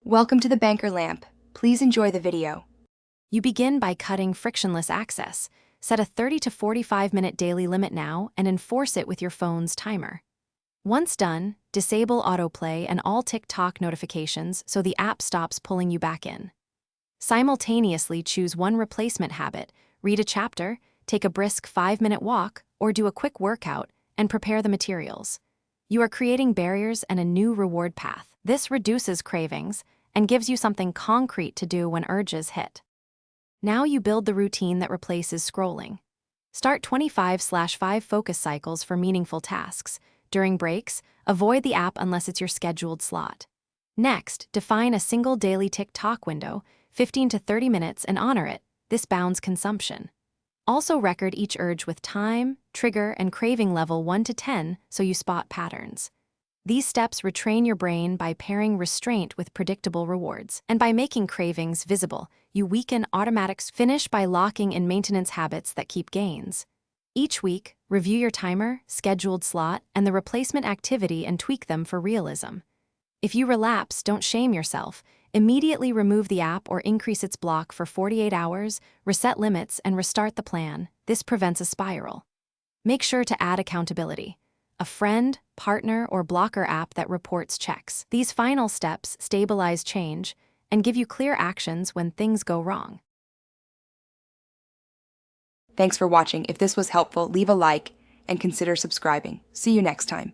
Welcome to the Banker Lamp. Please enjoy the video. You begin by cutting frictionless access. Set a 30 to 45-minute daily limit now and enforce it with your phone's timer. Once done, disable autoplay and all TikTok notifications so the app stops pulling you back in. Simultaneously choose one replacement habit, read a chapter, take a brisk 5-minute walk, or do a quick workout, and prepare the materials. You are creating barriers and a new reward path. This reduces cravings and gives you something concrete to do when urges hit. Now you build the routine that replaces scrolling. Start 25/5 focus cycles for meaningful tasks. During breaks, avoid the app unless it's your scheduled slot. Next, define a single daily TikTok window, 15 to 30 minutes, and honor it. This bounds consumption. Also record each urge with time, trigger, and craving level 1 to 10 so you spot patterns. These steps retrain your brain by pairing restraint with predictable rewards. And by making cravings visible, you weaken automatics. Finish by locking in maintenance habits that keep gains. Each week, review your timer, scheduled slot, and the replacement activity and tweak them for realism. If you relapse, don't shame yourself. Immediately remove the app or increase its block for 48 hours, reset limits, and restart the plan. This prevents a spiral. Make sure to add accountability. A friend, partner, or blocker app that reports checks. These final steps stabilize change and give you clear actions when things go wrong. Thanks for watching. If this was helpful, leave a like and consider subscribing. See you next time.